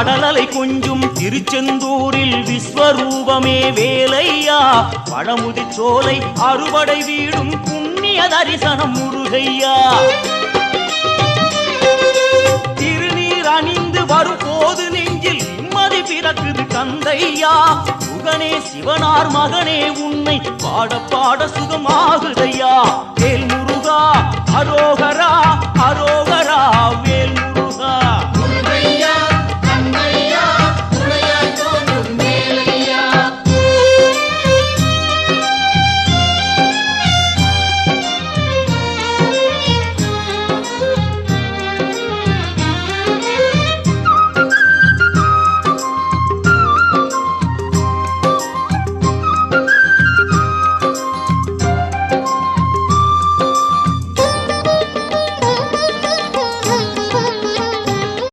கடலலை கொஞ்சும் திருச்செந்தூரில் விஸ்வரூபமே வேலையா பழமுதி சோலை அறுபடை வீடும் புண்ணிய தரிசனம் முருகையா திருநீர் அணிந்து வரும் போது நெஞ்சில் நிம்மதி பிறக்குது கந்தையா சுகனே சிவனார் மகனே உன்னை பாட பாட சுகமாகுதையா வேல் முருகா அரோகரா அரோகரா வேல்